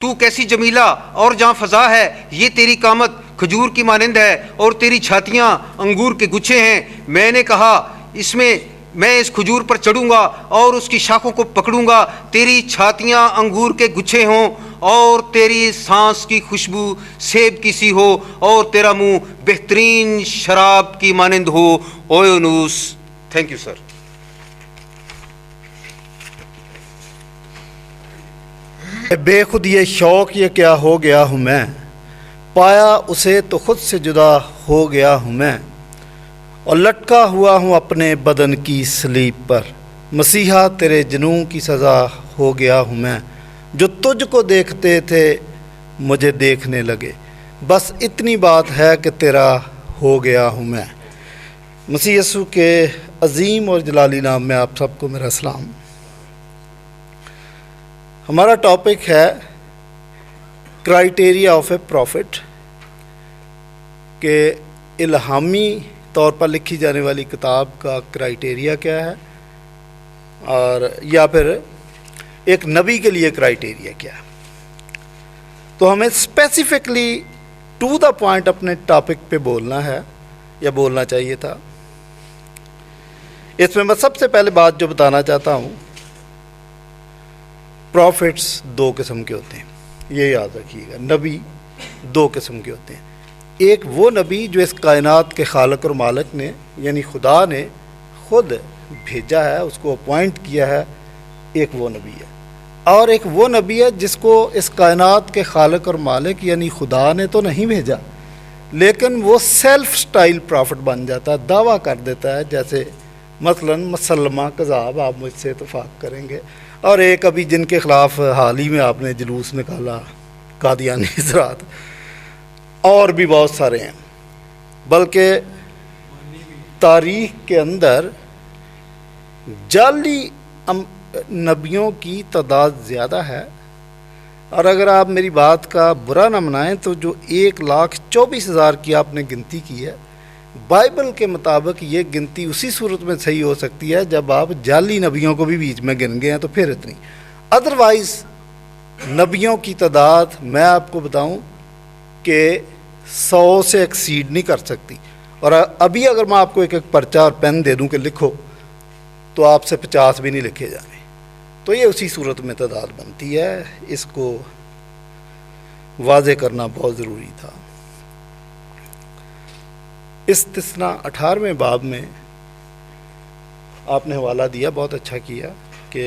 تو کیسی جمیلہ اور جاں فضا ہے، یہ تیری قامت کھجور کی مانند ہے اور تیری چھاتیاں انگور کے گچھے ہیں۔ میں نے کہا میں اس کھجور پر چڑھوں گا اور اس کی شاخوں کو پکڑوں گا، تیری چھاتیاں انگور کے گچھے ہوں اور تیری سانس کی خوشبو سیب کی سی ہو اور تیرا منہ بہترین شراب کی مانند ہو۔ او یونس۔ Thank you sir. بے خود یہ شوق یہ کیا ہو گیا ہوں میں، پایا اسے تو خود سے جدا ہو گیا ہوں میں، اور لٹکا ہوا ہوں اپنے بدن کی سلیب پر، مسیحا تیرے جنوں کی سزا ہو گیا ہوں میں، جو تجھ کو دیکھتے تھے مجھے دیکھنے لگے، بس اتنی بات ہے کہ تیرا ہو گیا ہوں میں۔ مسیح یسوع کے عظیم اور جلالی نام میں آپ سب کو میرا سلام۔ ہمارا ٹاپک ہے کرائیٹیریا آف اے پروفٹ، کہ الہامی طور پر لکھی جانے والی کتاب کا کرائیٹیریا کیا ہے، اور یا پھر ایک نبی کے لیے کرائیٹیریا کیا ہے۔ تو ہمیں اسپیسیفکلی ٹو دا پوائنٹ اپنے ٹاپک پہ بولنا ہے یا بولنا چاہیے تھا۔ اس میں سب سے پہلے بات جو بتانا چاہتا ہوں، پروفٹس دو قسم کے ہوتے ہیں، یہ یاد رکھیے گا۔ نبی دو قسم کے ہوتے ہیں، ایک وہ نبی جو اس کائنات کے خالق اور مالک نے یعنی خدا نے خود بھیجا ہے، اس کو اپوائنٹ کیا ہے، ایک وہ نبی ہے، اور ایک وہ نبی ہے جس کو اس کائنات کے خالق اور مالک یعنی خدا نے تو نہیں بھیجا، لیکن وہ سیلف سٹائل پروفٹ بن جاتا ہے، دعویٰ کر دیتا ہے، جیسے مثلا مسلمہ کذاب، آپ مجھ سے اتفاق کریں گے، اور ایک ابھی جن کے خلاف حال ہی میں آپ نے جلوس نکالا، قادیانی حضرات، اور بھی بہت سارے ہیں، بلکہ تاریخ کے اندر جعلی نبیوں کی تعداد زیادہ ہے، اور اگر آپ میری بات کا برا نہ منائیں تو جو 1,24,000 کی آپ نے گنتی کی ہے، بائبل کے مطابق یہ گنتی اسی صورت میں صحیح ہو سکتی ہے جب آپ جعلی نبیوں کو بھی بیچ میں گن گئے ہیں، تو پھر اتنی، ادروائز نبیوں کی تعداد میں آپ کو بتاؤں کہ 100 سے ایکسیڈ نہیں کر سکتی، اور ابھی اگر میں آپ کو ایک پرچہ اور پین دے دوں کہ لکھو، تو آپ سے 50 بھی نہیں لکھے جانے، تو یہ اسی صورت میں تعداد بنتی ہے۔ اس کو واضح کرنا بہت ضروری تھا۔ استثناء 18ویں باب میں آپ نے حوالہ دیا، بہت اچھا کیا، کہ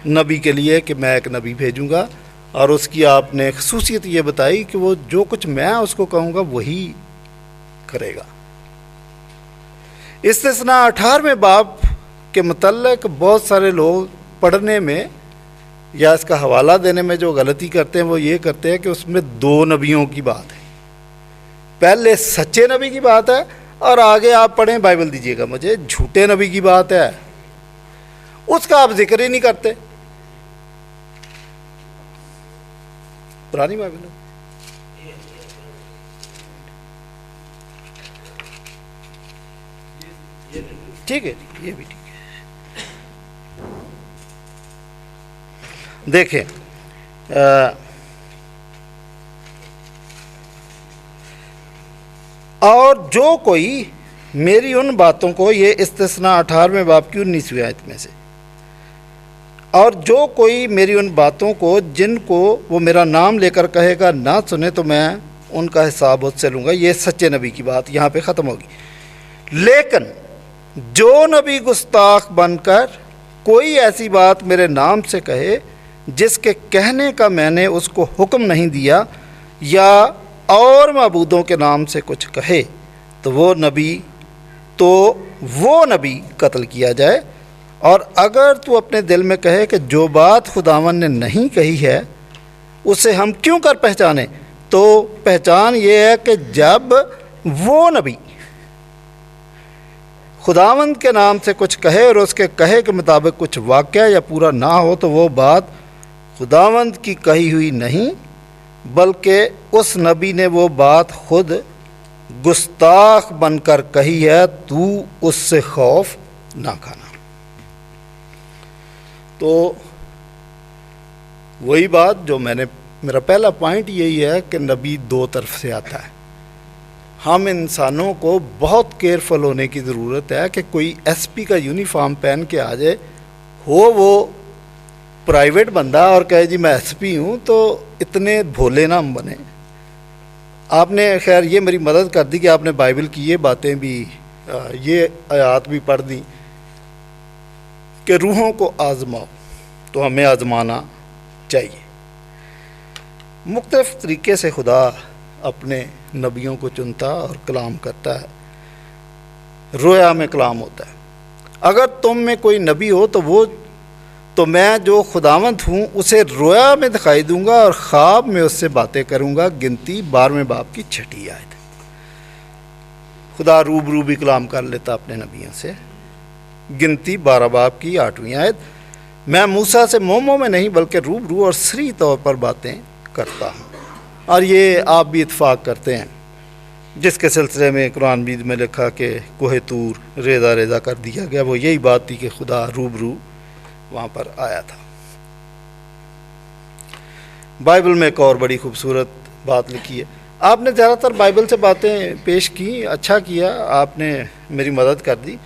نبی کے لیے کہ میں ایک نبی بھیجوں گا، اور اس کی آپ نے خصوصیت یہ بتائی کہ وہ جو کچھ میں اس کو کہوں گا وہی کرے گا۔ استثناء 18ویں باب کے متعلق بہت سارے لوگ پڑھنے میں یا اس کا حوالہ دینے میں جو غلطی کرتے ہیں وہ یہ کرتے ہیں کہ اس میں 2 نبیوں کی بات ہے، پہلے سچے نبی کی بات ہے، اور آگے آپ پڑھیں، بائبل دیجیے گا مجھے، جھوٹے نبی کی بات ہے، اس کا آپ ذکر ہی نہیں کرتے۔ پرانی بائبل ٹھیک ہے، یہ بھی ٹھیک ہے۔ دیکھیں، اور جو کوئی میری ان باتوں کو، یہ استثناء 18ویں باب کی 19ویں آیت میں سے، اور جو کوئی میری ان باتوں کو جن کو وہ میرا نام لے کر کہے گا نہ سنے، تو میں ان کا حساب اس سے لوں گا۔ یہ سچے نبی کی بات یہاں پہ ختم ہوگی۔ لیکن جو نبی گستاخ بن کر کوئی ایسی بات میرے نام سے کہے جس کے کہنے کا میں نے اس کو حکم نہیں دیا، یا اور معبودوں کے نام سے کچھ کہے، تو وہ نبی قتل کیا جائے۔ اور اگر تو اپنے دل میں کہے کہ جو بات خداوند نے نہیں کہی ہے اسے ہم کیوں کر پہچانیں، تو پہچان یہ ہے کہ جب وہ نبی خداوند کے نام سے کچھ کہے اور اس کے کہے کے مطابق کچھ واقعہ یا پورا نہ ہو، تو وہ بات خداوند کی کہی ہوئی نہیں، بلکہ اس نبی نے وہ بات خود گستاخ بن کر کہی ہے، تو اس سے خوف نہ کھانا۔ تو وہی بات جو میرا پہلا پوائنٹ یہی ہے کہ نبی دو طرف سے آتا ہے. ہم انسانوں کو بہت کیئرفل ہونے کی ضرورت ہے کہ کوئی ایس پی کا یونیفارم پہن کے آ جائے ہو وہ پرائیویٹ بندہ اور کہے جی میں ایس پی ہوں, تو اتنے بھولے نہ ہم بنے. آپ نے خیر یہ میری مدد کر دی کہ آپ نے بائبل کی یہ باتیں بھی یہ آیات بھی پڑھ دیں کہ روحوں کو آزماؤ, تو ہمیں آزمانا چاہیے. مختلف طریقے سے خدا اپنے نبیوں کو چنتا اور کلام کرتا ہے. رویا میں کلام ہوتا ہے. اگر تم میں کوئی نبی ہو تو میں جو خداوند ہوں اسے رویا میں دکھائی دوں گا اور خواب میں اس سے باتیں کروں گا. گنتی 12ویں باب کی 6 آیت. خدا روبرو بھی کلام کر لیتا اپنے نبیوں سے. گنتی 12 باب کی 8ویں آیت. میں موسیٰ سے مومو میں نہیں بلکہ روبرو اور سری طور پر باتیں کرتا ہوں. اور یہ آپ بھی اتفاق کرتے ہیں جس کے سلسلے میں قرآن مجید میں لکھا کہ کوہ طور ریزہ ریزہ کر دیا گیا, وہ یہی بات تھی کہ خدا روبرو وہاں پر آیا تھا. بائبل میں ایک اور بڑی خوبصورت بات لکھی ہے. آپ نے زیادہ تر بائبل سے باتیں پیش کی, اچھا کیا, آپ نے میری مدد کر دی,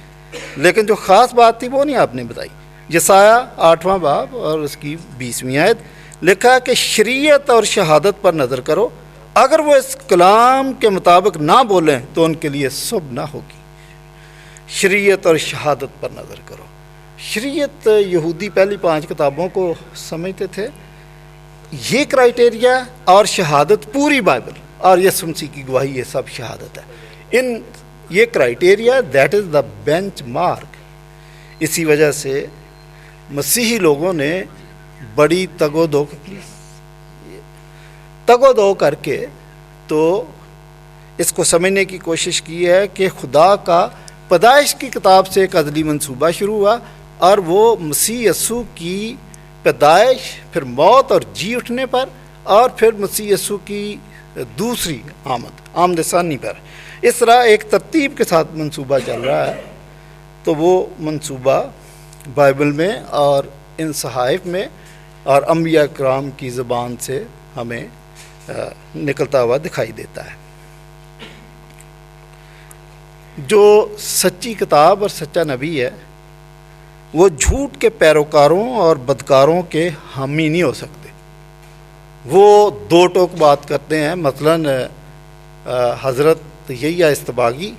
لیکن جو خاص بات تھی وہ نہیں آپ نے بتائی. یسایہ 8واں باب اور اس کی 20ویں آیت لکھا ہے کہ شریعت اور شہادت پر نظر کرو, اگر وہ اس کلام کے مطابق نہ بولیں تو ان کے لیے صبح نہ ہوگی. شریعت اور شہادت پر نظر کرو. شریعت یہودی پہلی 5 کتابوں کو سمجھتے تھے, یہ کرائٹیریا, اور شہادت پوری بائبل اور یسوع مسیح کی گواہی, یہ سب شہادت ہے. یہ criteria that is the bench mark. اسی وجہ سے مسیحی لوگوں نے بڑی تگ و دو کر کے تو اس کو سمجھنے کی کوشش کی ہے کہ خدا کا پیدائش کی کتاب سے ایک ازلی منصوبہ شروع ہوا, اور وہ مسیح یسوع کی پیدائش, پھر موت اور جی اٹھنے پر, اور پھر مسیح یسوع کی دوسری آمد ثانی پر. اس طرح ایک ترتیب کے ساتھ منصوبہ چل رہا ہے. تو وہ منصوبہ بائبل میں اور ان صحائف میں اور انبیاء کرام کی زبان سے ہمیں نکلتا ہوا دکھائی دیتا ہے. جو سچی کتاب اور سچا نبی ہے وہ جھوٹ کے پیروکاروں اور بدکاروں کے حامی نہیں ہو سکتے. وہ دو ٹوک بات کرتے ہیں. مثلاً حضرت یحییٰ استباغی,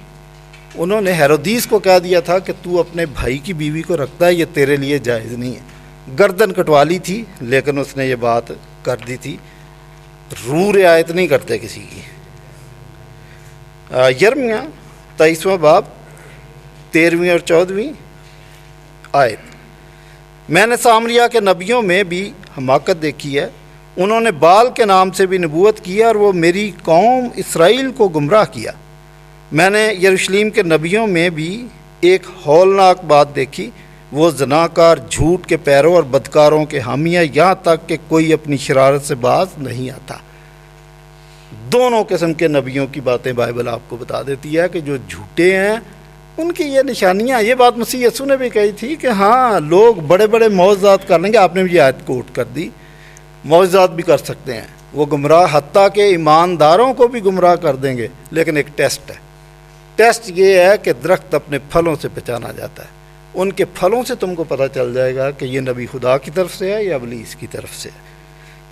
انہوں نے ہیرودیس کو کہہ دیا تھا کہ تو اپنے بھائی کی بیوی کو رکھتا ہے, یہ تیرے لیے جائز نہیں ہے. گردن کٹوا لی تھی لیکن اس نے یہ بات کر دی تھی. روح رعایت نہیں کرتے کسی کی. یرمیہ 23واں باب 13ویں اور 14ویں آیت. میں نے سامریہ کے نبیوں میں بھی حماقت دیکھی ہے. انہوں نے بال کے نام سے بھی نبوت کی اور وہ میری قوم اسرائیل کو گمراہ کیا. میں نے یروشلم کے نبیوں میں بھی ایک ہولناک بات دیکھی. وہ زناکار, جھوٹ کے پیرو اور بدکاروں کے حامیہ, یہاں تک کہ کوئی اپنی شرارت سے باز نہیں آتا. دونوں قسم کے نبیوں کی باتیں بائبل آپ کو بتا دیتی ہے کہ جو جھوٹے ہیں ان کی یہ نشانیاں. یہ بات مسیح یسوع نے بھی کہی تھی کہ ہاں لوگ بڑے بڑے معجزات کر لیں گے. آپ نے بھی یہ آیت کوٹ کر دی. معجزات بھی کر سکتے ہیں, وہ گمراہ, حتیٰ کہ ایمانداروں کو بھی گمراہ کر دیں گے. لیکن ایک ٹیسٹ ہے. ٹیسٹ یہ ہے کہ درخت اپنے پھلوں سے پہچانا جاتا ہے. ان کے پھلوں سے تم کو پتہ چل جائے گا کہ یہ نبی خدا کی طرف سے ہے یا ابلیس کی طرف سے ہے.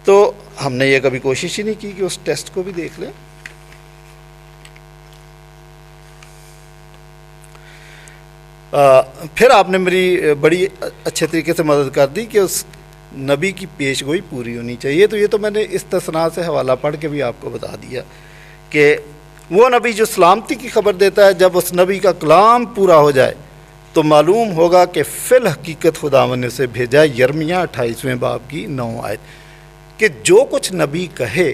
تو ہم نے یہ کبھی کوشش ہی نہیں کی کہ اس ٹیسٹ کو بھی دیکھ لیں. پھر آپ نے میری بڑی اچھے طریقے سے مدد کر دی کہ اس نبی کی پیش گوئی پوری ہونی چاہیے. تو یہ تو میں نے استثناء سے حوالہ پڑھ کے بھی آپ کو بتا دیا کہ وہ نبی جو سلامتی کی خبر دیتا ہے, جب اس نبی کا کلام پورا ہو جائے تو معلوم ہوگا کہ فی الحقیقت خداوند نے اسے بھیجا. یرمیہ 28ویں باب کی 9 آیت کہ جو کچھ نبی کہے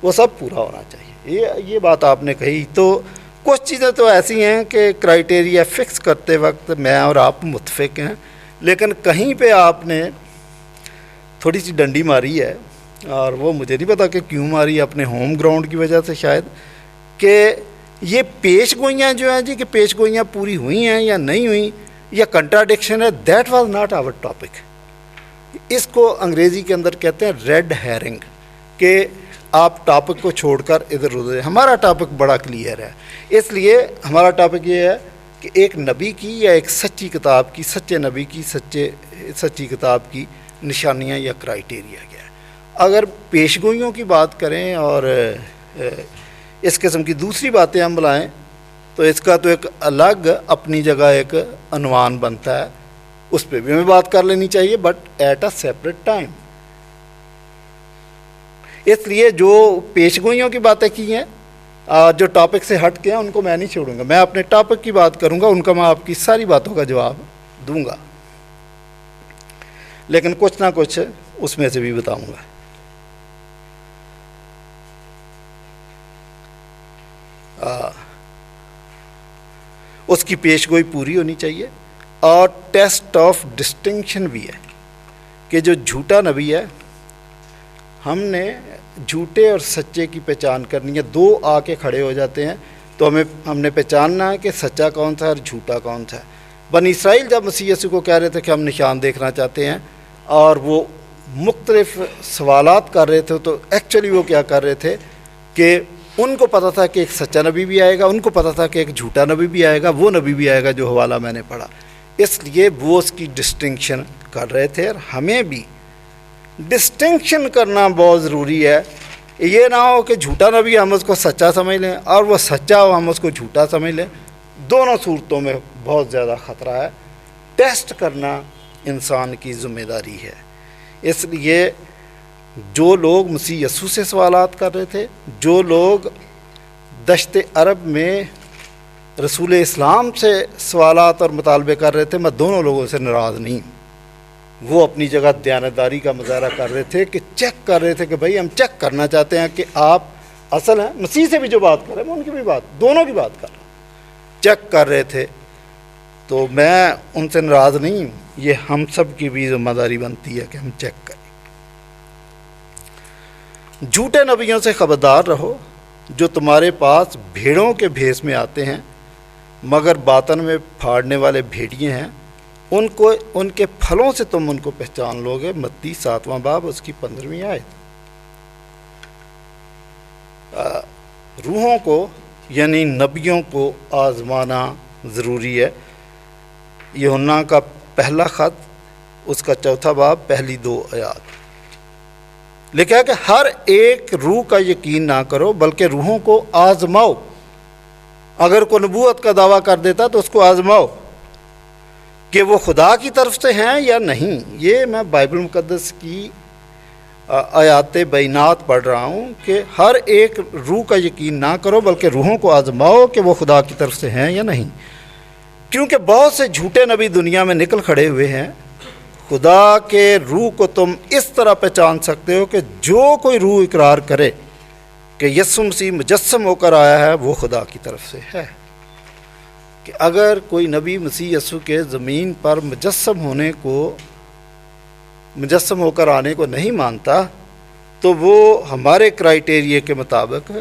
وہ سب پورا ہونا چاہیے. یہ بات آپ نے کہی. تو کچھ چیزیں تو ایسی ہیں کہ کرائٹیریا فکس کرتے وقت میں اور آپ متفق ہیں, لیکن کہیں پہ آپ نے تھوڑی سی ڈنڈی ماری ہے, اور وہ مجھے نہیں پتا کہ کیوں ماری, اپنے ہوم گراؤنڈ کی وجہ سے شاید, کہ یہ پیش گوئیاں جو ہیں جی, کہ پیش گوئیاں پوری ہوئی ہیں یا نہیں ہوئیں, یا کنٹراڈکشن ہے. That was not our topic. اس کو انگریزی کے اندر کہتے ہیں ریڈ ہیرنگ، کہ آپ ٹاپک کو چھوڑ کر ادھر ادھر. ہمارا ٹاپک بڑا کلیئر ہے، اس لیے ہمارا ٹاپک یہ ہے کہ ایک نبی کی یا ایک سچی کتاب کی، سچے نبی کی سچی کتاب کی نشانیاں یا کرائیٹیریا کیا ہے. اگر پیشگوئیوں کی بات کریں اور اس قسم کی دوسری باتیں ہم بلائیں تو اس کا تو ایک الگ اپنی جگہ ایک عنوان بنتا ہے، اس پہ بھی ہمیں بات کر لینی چاہیے، but at a separate time. اس لیے جو پیشگوئیوں کی باتیں کی ہیں، جو ٹاپک سے ہٹ کے ہیں، ان کو میں نہیں چھوڑوں گا. میں اپنے ٹاپک کی بات کروں گا، ان کا میں آپ کی ساری باتوں کا جواب دوں گا، لیکن کچھ نہ کچھ اس میں سے بھی بتاؤں گا. اس کی پیشگوئی پوری ہونی چاہیے. اور ٹیسٹ آف ڈسٹنکشن بھی ہے کہ جو جھوٹا نبی ہے، ہم نے جھوٹے اور سچے کی پہچان کرنی ہے. دو آ کے کھڑے ہو جاتے ہیں تو ہم نے پہچاننا ہے کہ سچا کون سا ہے اور جھوٹا کون سا ہے. بنی اسرائیل جب مسیح یسوع کو کہہ رہے تھے کہ ہم نشان دیکھنا چاہتے ہیں، اور وہ مختلف سوالات کر رہے تھے، تو ایکچولی وہ کیا کر رہے تھے کہ ان کو پتہ تھا کہ ایک سچا نبی بھی آئے گا، ان کو پتہ تھا کہ ایک جھوٹا نبی بھی آئے گا، وہ نبی بھی آئے گا جو حوالہ میں نے پڑھا. اس لیے وہ اس کی ڈسٹنکشن کر رہے تھے، اور ہمیں بھی ڈسٹنکشن کرنا بہت ضروری ہے. یہ نہ ہو کہ جھوٹا نبی ہم اس کو سچا سمجھ لیں اور وہ سچا ہو ہم اس کو جھوٹا سمجھ لیں. دونوں صورتوں میں بہت زیادہ خطرہ ہے. ٹیسٹ کرنا انسان کی ذمہ داری ہے. اس لیے جو لوگ مسیح یسوع سے سوالات کر رہے تھے، جو لوگ دشت عرب میں رسول اسلام سے سوالات اور مطالبے کر رہے تھے، میں دونوں لوگوں سے ناراض نہیں. وہ اپنی جگہ دیانتداری کا مظاہرہ کر رہے تھے، کہ چیک کر رہے تھے کہ بھائی ہم چیک کرنا چاہتے ہیں کہ آپ اصل ہیں. مسیح سے بھی جو بات کر رہے ہیں میں ان کی بھی بات، دونوں کی بات کر رہا ہوں، چیک کر رہے تھے. تو میں ان سے ناراض نہیں ہوں، یہ ہم سب کی بھی ذمہ داری بنتی ہے کہ ہم چیک کریں. جھوٹے نبیوں سے خبردار رہو، جو تمہارے پاس بھیڑوں کے بھیس میں آتے ہیں مگر باطن میں پھاڑنے والے بھیڑیے ہیں. ان کے پھلوں سے تم ان کو پہچان لو گے. متی 7واں باب اس کی 15ویں آیت. روحوں کو یعنی نبیوں کو آزمانا ضروری ہے. یوحنا کا پہلا خط اس کا 4 باب پہلی 2 آیات لکھا ہے کہ ہر ایک روح کا یقین نہ کرو بلکہ روحوں کو آزماؤ. اگر کوئی نبوت کا دعویٰ کر دیتا تو اس کو آزماؤ کہ وہ خدا کی طرف سے ہیں یا نہیں. یہ میں بائبل مقدس کی آیات بینات پڑھ رہا ہوں کہ ہر ایک روح کا یقین نہ کرو بلکہ روحوں کو آزماؤ کہ وہ خدا کی طرف سے ہیں یا نہیں. کیونکہ بہت سے جھوٹے نبی دنیا میں نکل کھڑے ہوئے ہیں. خدا کے روح کو تم اس طرح پہچان سکتے ہو کہ جو کوئی روح اقرار کرے کہ یسوع مسیح مجسم ہو کر آیا ہے وہ خدا کی طرف سے ہے. کہ اگر کوئی نبی مسیح یسوع کے زمین پر مجسم ہو کر آنے کو نہیں مانتا تو وہ ہمارے کرائیٹیریا کے مطابق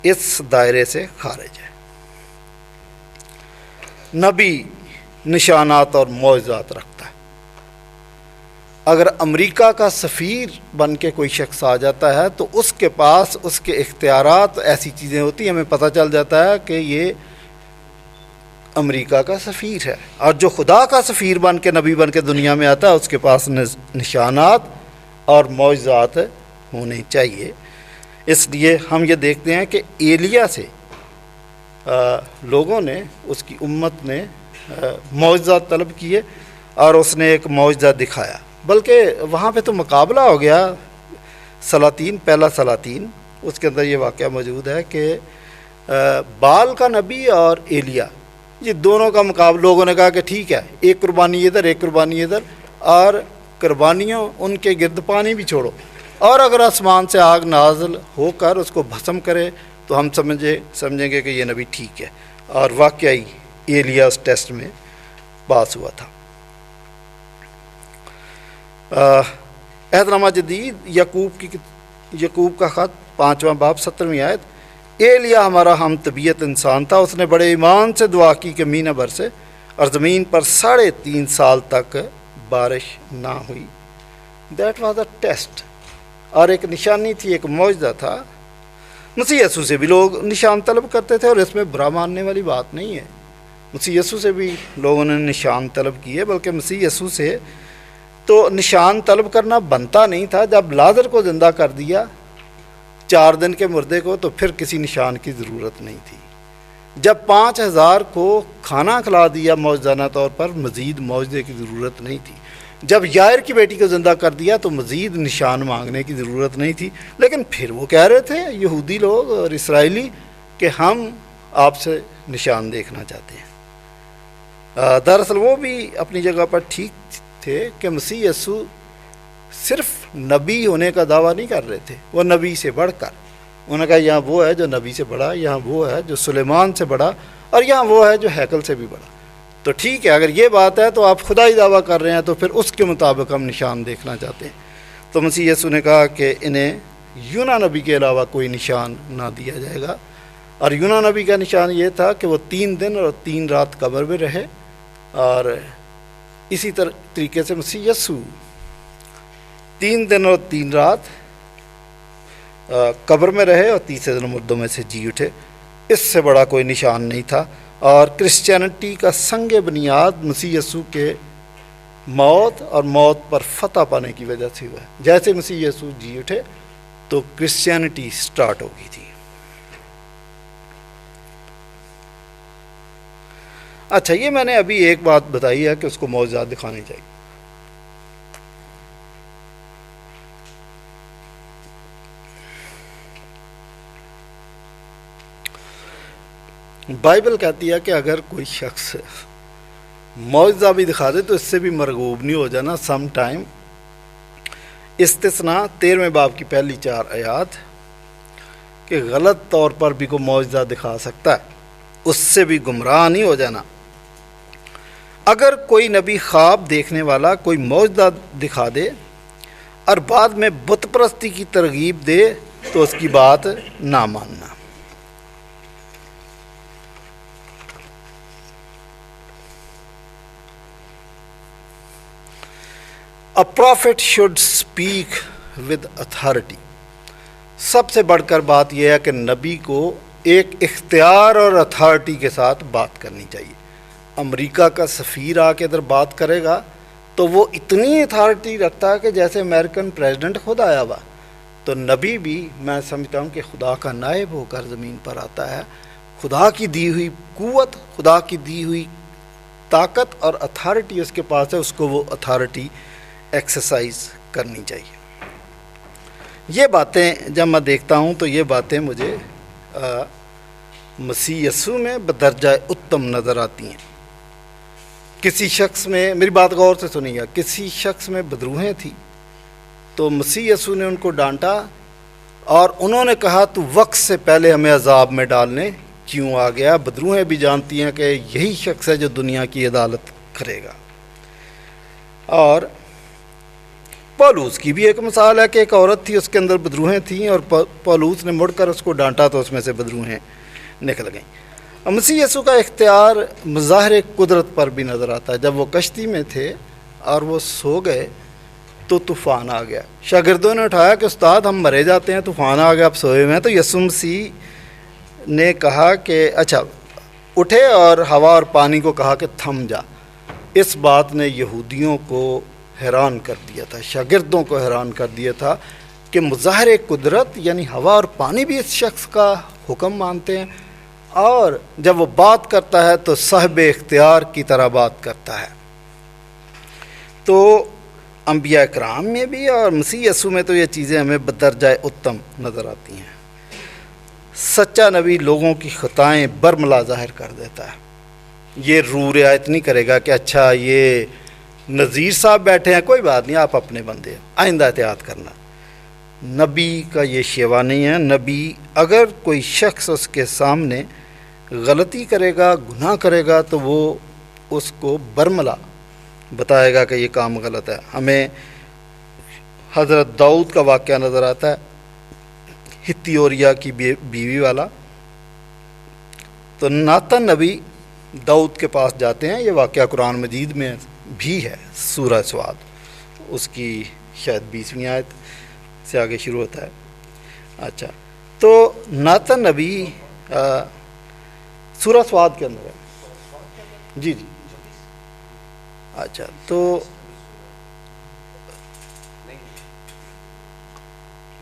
اس دائرے سے خارج ہے. نبی نشانات اور معجزات رکھتا ہے. اگر امریکہ کا سفیر بن کے کوئی شخص آ جاتا ہے تو اس کے پاس اس کے اختیارات ایسی چیزیں ہوتی ہیں، ہمیں پتہ چل جاتا ہے کہ یہ امریکہ کا سفیر ہے. اور جو خدا کا سفیر بن کے نبی بن کے دنیا میں آتا ہے اس کے پاس نشانات اور معجزات ہونے چاہیے. اس لیے ہم یہ دیکھتے ہیں کہ ایلیا سے لوگوں نے، اس کی امت نے معجزات طلب کیے اور اس نے ایک معجزہ دکھایا. بلکہ وہاں پہ تو مقابلہ ہو گیا. پہلا سلاطین اس کے اندر یہ واقعہ موجود ہے کہ بال کا نبی اور ایلیا، یہ دونوں کا مقابلہ. لوگوں نے کہا کہ ٹھیک ہے، ایک قربانی ادھر ایک قربانی ادھر، اور قربانیوں ان کے گرد پانی بھی چھوڑو، اور اگر آسمان سے آگ نازل ہو کر اس کو بھسم کرے تو ہم سمجھیں گے کہ یہ نبی ٹھیک ہے. اور واقعی ایلیا اس ٹیسٹ میں پاس ہوا تھا. عہد نامہ جدید یعقوب کا خط 5واں باب 17ویں آیت. ایلیا ہمارا ہم طبیعت انسان تھا، اس نے بڑے ایمان سے دعا کی کہ مینہ بر سے، اور زمین پر 3.5 سال تک بارش نہ ہوئی. دیٹ واز اے ٹیسٹ، اور ایک نشانی تھی، ایک معجزہ تھا۔ مسیح یسوع سے بھی لوگ نشان طلب کرتے تھے، اور اس میں برا ماننے والی بات نہیں ہے۔ مسیح یسوع سے بھی لوگوں نے نشان طلب کیے، بلکہ مسیح یسوع سے تو نشان طلب کرنا بنتا نہیں تھا۔ جب لازر کو زندہ کر دیا 4 دن کے مردے کو، تو پھر کسی نشان کی ضرورت نہیں تھی۔ جب 5000 کو کھانا کھلا دیا معجزانہ طور پر، مزید معجزے کی ضرورت نہیں تھی۔ جب یائر کی بیٹی کو زندہ کر دیا تو مزید نشان مانگنے کی ضرورت نہیں تھی۔ لیکن پھر وہ کہہ رہے تھے یہودی لوگ اور اسرائیلی کہ ہم آپ سے نشان دیکھنا چاہتے ہیں۔ دراصل وہ بھی اپنی جگہ پر ٹھیک تھے کہ مسیح یسوع صرف نبی ہونے کا دعویٰ نہیں کر رہے تھے، وہ نبی سے بڑھ کر، انہوں نے کہا یہاں وہ ہے جو نبی سے بڑا، یہاں وہ ہے جو سلیمان سے بڑا، اور یہاں وہ ہے جو ہیکل سے بھی بڑا۔ تو ٹھیک ہے، اگر یہ بات ہے تو آپ خدائی دعویٰ کر رہے ہیں، تو پھر اس کے مطابق ہم نشان دیکھنا چاہتے ہیں۔ تو مسیح یسوع نے کہا کہ انہیں یونا نبی کے علاوہ کوئی نشان نہ دیا جائے گا، اور یونا نبی کا نشان یہ تھا کہ وہ 3 دن اور 3 رات قبر میں رہے، اور اسی طریقے سے مسیح یسوع 3 دن اور 3 رات قبر میں رہے اور تیسرے دن مردوں میں سے جی اٹھے۔ اس سے بڑا کوئی نشان نہیں تھا، اور کرسچینٹی کا سنگ بنیاد مسیح یسوع کے موت اور موت پر فتح پانے کی وجہ سے ہوا ہے۔ جیسے مسیح یسوع جی اٹھے تو کرسچینٹی سٹارٹ ہو گئی تھی۔ اچھا، یہ میں نے ابھی ایک بات بتائی ہے کہ اس کو معجزات دکھانے چاہیے۔ بائبل کہتی ہے کہ اگر کوئی شخص معجزہ بھی دکھا دے تو اس سے بھی مرغوب نہیں ہو جانا۔ سم ٹائم استثناء 13ویں باب کی پہلی 4 آیات کہ غلط طور پر بھی کوئی معجزہ دکھا سکتا ہے، اس سے بھی گمراہ نہیں ہو جانا۔ اگر کوئی نبی خواب دیکھنے والا کوئی معجزہ دکھا دے اور بعد میں بت پرستی کی ترغیب دے تو اس کی بات نہ ماننا۔ A prophet should speak with authority۔ سب سے بڑھ کر بات یہ ہے کہ نبی کو ایک اختیار اور اتھارٹی کے ساتھ بات کرنی چاہیے۔ امریکہ کا سفیر آ کے ادھر بات کرے گا تو وہ اتنی اتھارٹی رکھتا ہے کہ جیسے امریکن پریزیڈنٹ خود آیا ہوا۔ تو نبی بھی میں سمجھتا ہوں کہ خدا کا نائب ہو کر زمین پر آتا ہے۔ خدا کی دی ہوئی قوت، خدا کی دی ہوئی طاقت اور اتھارٹی اس کے پاس ہے، اس کو وہ اتھارٹی ایکسرسائز کرنی چاہیے۔ یہ باتیں جب میں دیکھتا ہوں تو یہ باتیں مجھے مسیح یسوع میں بدرجہ اتم نظر آتی ہیں۔ کسی شخص میں، میری بات غور سے سنیے گا، کسی شخص میں بدروہیں تھی تو مسیح یسوع نے ان کو ڈانٹا اور انہوں نے کہا تو وقت سے پہلے ہمیں عذاب میں ڈالنے کیوں آ گیا؟ بدروہیں بھی جانتی ہیں کہ یہی شخص ہے جو دنیا کی عدالت کرے گا۔ اور پولوس کی بھی ایک مثال ہے کہ ایک عورت تھی، اس کے اندر بدروہیں تھیں اور پولوس نے مڑ کر اس کو ڈانٹا تو اس میں سے بدروہیں نکل گئیں۔ مسیح یسوع کا اختیار مظاہر قدرت پر بھی نظر آتا ہے۔ جب وہ کشتی میں تھے اور وہ سو گئے تو طوفان آ گیا۔ شاگردوں نے اٹھایا کہ استاد ہم مرے جاتے ہیں، طوفان آ گیا، اب سوئے ہوئے ہیں۔ تو یسوع مسیح نے کہا کہ اچھا اٹھے اور ہوا اور پانی کو کہا کہ تھم جا۔ اس بات نے یہودیوں کو حیران کر دیا تھا، شاگردوں کو حیران کر دیا تھا کہ مظاہر قدرت یعنی ہوا اور پانی بھی اس شخص کا حکم مانتے ہیں، اور جب وہ بات کرتا ہے تو صاحب اختیار کی طرح بات کرتا ہے۔ تو انبیاء کرام میں بھی اور مسیح یسوع میں تو یہ چیزیں ہمیں بدرجہ اتم نظر آتی ہیں۔ سچا نبی لوگوں کی خطائیں برملا ظاہر کر دیتا ہے۔ یہ رو رعایت نہیں کرے گا کہ اچھا یہ نذیر صاحب بیٹھے ہیں، کوئی بات نہیں، آپ اپنے بندے ہیں، آئندہ احتیاط کرنا۔ نبی کا یہ شیوا نہیں ہے۔ نبی اگر کوئی شخص اس کے سامنے غلطی کرے گا، گناہ کرے گا، تو وہ اس کو برملا بتائے گا کہ یہ کام غلط ہے۔ ہمیں حضرت داؤد کا واقعہ نظر آتا ہے، ہتی اوریا کی بیوی والا۔ تو ناتن نبی داؤد کے پاس جاتے ہیں، یہ واقعہ قرآن مجید میں بھی ہے، سورہ سواد اس کی شاید 20ویں آیت سے آگے شروع ہوتا ہے. اچھا تو ناتن نبی سورہ سواد کے اندر ہے. جی جی اچھا تو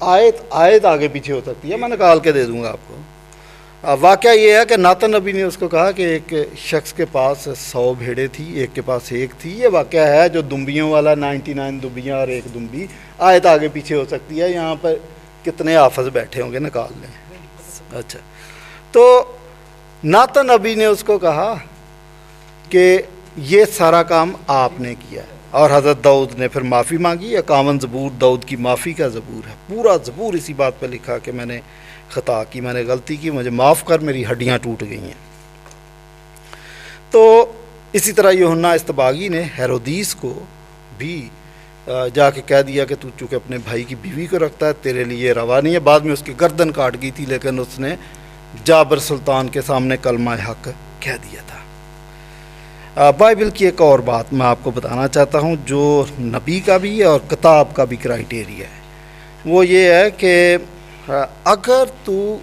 آیت آگے پیچھے ہو سکتی ہے, میں نکال کے دے دوں گا آپ کو. واقعہ یہ ہے کہ ناتن نبی نے اس کو کہا کہ ایک شخص کے پاس 100 بھیڑیں تھی, ایک کے پاس 1 تھی. یہ واقعہ ہے جو دمبیوں والا 99 دمبیاں اور 1 دمبی. آیت آگے پیچھے ہو سکتی ہے, یہاں پر کتنے حافظ بیٹھے ہوں گے نکال لیں. اچھا تو ناتن نبی نے اس کو کہا کہ یہ سارا کام آپ نے کیا ہے. اور حضرت داؤد نے پھر معافی مانگی. 51 زبور داؤد کی معافی کا زبور ہے. پورا زبور اسی بات پہ لکھا کہ میں نے خطا کی, میں نے غلطی کی, مجھے معاف کر, میری ہڈیاں ٹوٹ گئی ہیں. تو اسی طرح یوحنا استباغی نے ہیرودیس کو بھی جا کے کہہ دیا کہ تو چونکہ اپنے بھائی کی بیوی کو رکھتا ہے تیرے لیے روا نہیں ہے. بعد میں اس کی گردن کاٹ گئی تھی, لیکن اس نے جابر سلطان کے سامنے کلمہ حق کہہ دیا تھا. بائبل کی ایک اور بات میں آپ کو بتانا چاہتا ہوں جو نبی کا بھی اور کتاب کا بھی کرائٹیریا ہے. وہ یہ ہے کہ اگر تو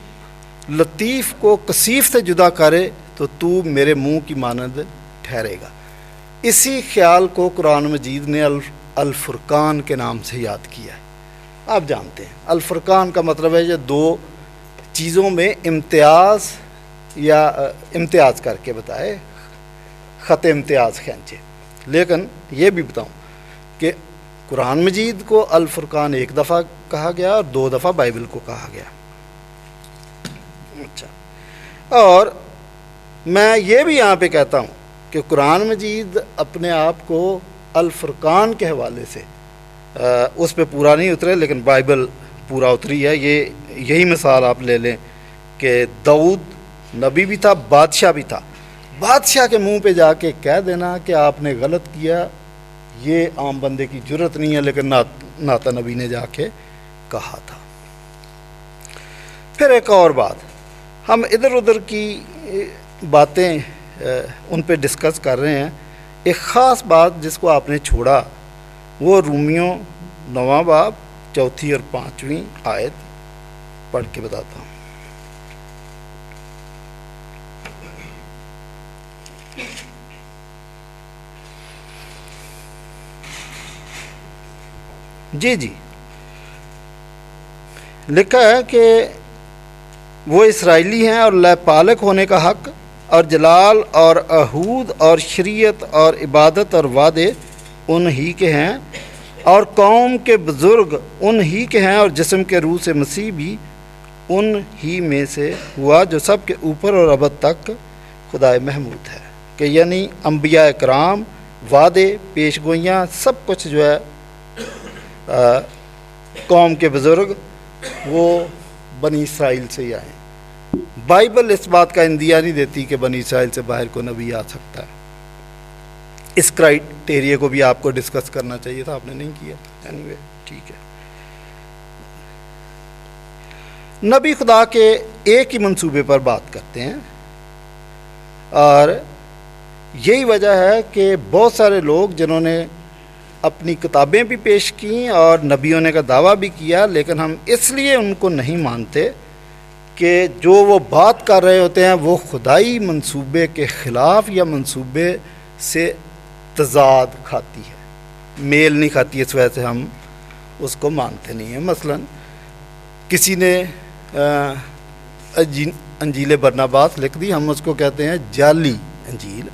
لطیف کو کثیف سے جدا کرے تو میرے منہ کی مانند ٹھہرے گا. اسی خیال کو قرآن مجید نے الفرقان کے نام سے یاد کیا ہے. آپ جانتے ہیں الفرقان کا مطلب ہے یہ 2 چیزوں میں امتیاز یا امتیاز کر کے بتائے, خط امتیاز کھینچے. لیکن یہ بھی بتاؤں کہ قرآن مجید کو الفرقان 1 دفعہ کہا گیا اور 2 دفعہ بائبل کو کہا گیا. اچھا اور میں یہ بھی یہاں پہ کہتا ہوں کہ قرآن مجید اپنے آپ کو الفرقان کے حوالے سے اس پہ پورا نہیں اترے, لیکن بائبل پورا اتری ہے. یہی مثال آپ لے لیں کہ داؤد نبی بھی تھا, بادشاہ بھی تھا. بادشاہ کے منہ پہ جا کے کہہ دینا کہ آپ نے غلط کیا, یہ عام بندے کی جرت نہیں ہے, لیکن ناتن نبی نے جا کے کہا تھا. پھر ایک اور بات, ہم ادھر ادھر کی باتیں ان پہ ڈسکس کر رہے ہیں. ایک خاص بات جس کو آپ نے چھوڑا وہ رومیوں 9واں باب 4 اور 5 آیت پڑھ کے بتاتا ہوں. جی لکھا ہے کہ وہ اسرائیلی ہیں اور لے پالک ہونے کا حق اور جلال اور عہود اور شریعت اور عبادت اور وعدے ان ہی کے ہیں, اور قوم کے بزرگ ان ہی کے ہیں, اور جسم کے روح سے مسیح بھی ان ہی میں سے ہوا جو سب کے اوپر اور ابد تک خدائے محمود ہے. کہ یعنی انبیاء کرام, وعدے, پیش گوئیاں, سب کچھ جو ہے قوم کے بزرگ وہ بنی اسرائیل سے ہی آئے. بائبل اس بات کا اندیا نہیں دیتی کہ بنی اسرائیل سے باہر کو نبی آ سکتا ہے. اس کرائٹیریا کو بھی آپ کو ڈسکس کرنا چاہیے تھا, آپ نے نہیں کیا. اینیوے ٹھیک ہے. نبی خدا کے ایک ہی منصوبے پر بات کرتے ہیں, اور یہی وجہ ہے کہ بہت سارے لوگ جنہوں نے اپنی کتابیں بھی پیش کیں اور نبیوں نے کا دعویٰ بھی کیا, لیکن ہم اس لیے ان کو نہیں مانتے کہ جو وہ بات کر رہے ہوتے ہیں وہ خدائی منصوبے کے خلاف یا منصوبے سے تضاد کھاتی ہے, میل نہیں کھاتی. اس وجہ سے ہم اس کو مانتے نہیں ہیں. مثلا کسی نے انجیل برناباس لکھ دی, ہم اس کو کہتے ہیں جعلی انجیل.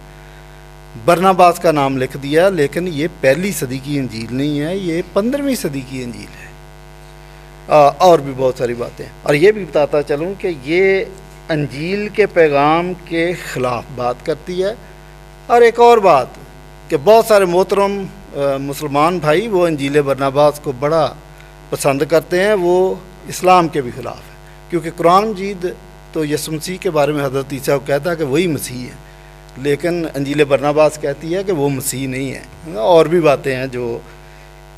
برناباس کا نام لکھ دیا, لیکن یہ 1 صدی کی انجیل نہیں ہے, یہ 15ویں صدی کی انجیل ہے. اور بھی بہت ساری باتیں. اور یہ بھی بتاتا چلوں کہ یہ انجیل کے پیغام کے خلاف بات کرتی ہے. اور ایک اور بات کہ بہت سارے محترم مسلمان بھائی وہ انجیل برناباس کو بڑا پسند کرتے ہیں, وہ اسلام کے بھی خلاف ہے, کیونکہ قرآن مجید تو یسوع مسیح کے بارے میں حضرت عیسیٰ کو کہتا ہے کہ وہی مسیح ہے, لیکن انجیل برناباس کہتی ہے کہ وہ مسیح نہیں ہے. اور بھی باتیں ہیں جو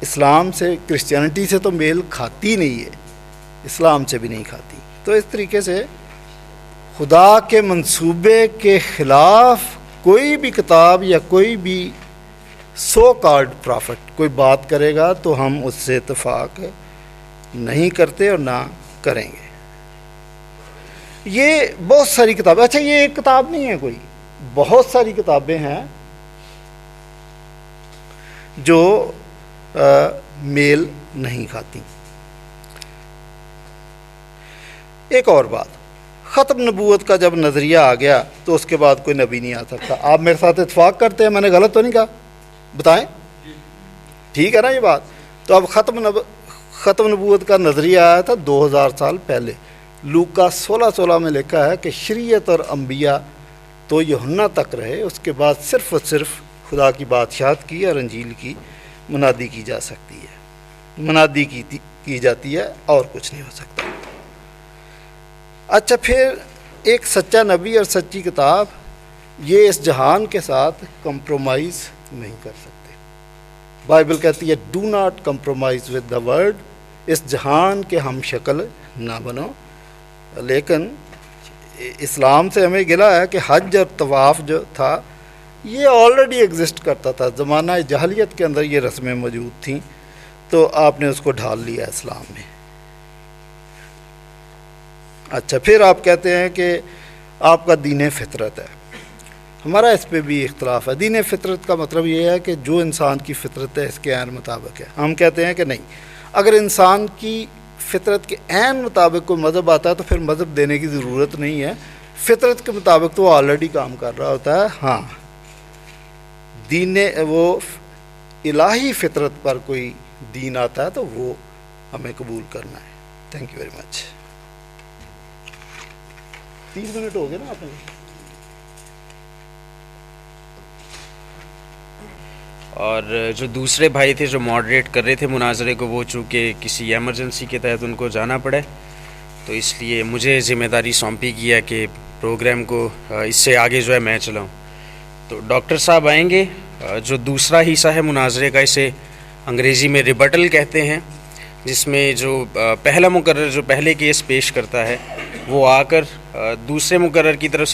اسلام سے, کرسچینٹی سے تو میل کھاتی نہیں ہے, اسلام سے بھی نہیں کھاتی. تو اس طریقے سے خدا کے منصوبے کے خلاف کوئی بھی کتاب یا کوئی بھی سو کارڈ پرافٹ کوئی بات کرے گا تو ہم اس سے اتفاق نہیں کرتے اور نہ کریں گے. یہ بہت ساری کتابیں, اچھا یہ ایک کتاب نہیں ہے کوئی, بہت ساری کتابیں ہیں جو میل نہیں کھاتی. ایک اور بات, ختم نبوت کا جب نظریہ آ گیا تو اس کے بعد کوئی نبی نہیں آ سکتا. آپ میرے ساتھ اتفاق کرتے ہیں, میں نے غلط تو نہیں کہا؟ بتائیں, ٹھیک ہے نا یہ بات؟ تو اب ختم نبوت کا نظریہ آیا تھا 2000 سال پہلے. لوکا 16:16 میں لکھا ہے کہ شریعت اور انبیاء تو یوحنا تک رہے, اس کے بعد صرف اور صرف خدا کی بادشاہت کی اور انجیل کی منادی کی جا سکتی ہے, منادی کی جاتی ہے, اور کچھ نہیں ہو سکتا. اچھا پھر ایک سچا نبی اور سچی کتاب یہ اس جہان کے ساتھ کمپرومائز نہیں کر سکتے. بائبل کہتی ہے do not compromise with the word, اس جہان کے ہم شکل نہ بنو. لیکن اسلام سے ہمیں گلا ہے کہ حج اور طواف جو تھا یہ آلریڈی ایگزسٹ کرتا تھا, زمانہ جاہلیت کے اندر یہ رسمیں موجود تھیں, تو آپ نے اس کو ڈھال لیا اسلام میں. اچھا پھر آپ کہتے ہیں کہ آپ کا دین فطرت ہے. ہمارا اس پہ بھی اختلاف ہے. دین فطرت کا مطلب یہ ہے کہ جو انسان کی فطرت ہے اس کے عین مطابق ہے. ہم کہتے ہیں کہ نہیں, اگر انسان کی فطرت کے عین مطابق کوئی مذہب آتا ہے تو پھر مذہب دینے کی ضرورت نہیں ہے, فطرت کے مطابق تو وہ آلریڈی کام کر رہا ہوتا ہے. ہاں دین وہ الہی فطرت پر کوئی دین آتا ہے تو وہ ہمیں قبول کرنا ہے. Thank you very much. 30 minute ہو گئے نا آپ نے. اور جو دوسرے بھائی تھے جو ماڈریٹ کر رہے تھے مناظرے کو, وہ چونکہ کسی ایمرجنسی کے تحت ان کو جانا پڑے, تو اس لیے مجھے ذمہ داری سونپی گئی ہے کہ پروگرام کو اس سے آگے جو ہے میں چلاؤں. تو ڈاکٹر صاحب آئیں گے. جو دوسرا حصہ ہے مناظرے کا, اسے انگریزی میں ریبٹل کہتے ہیں, جس میں جو پہلا مقرر جو پہلے کیس پیش کرتا ہے وہ آ کر دوسرے مقرر کی طرف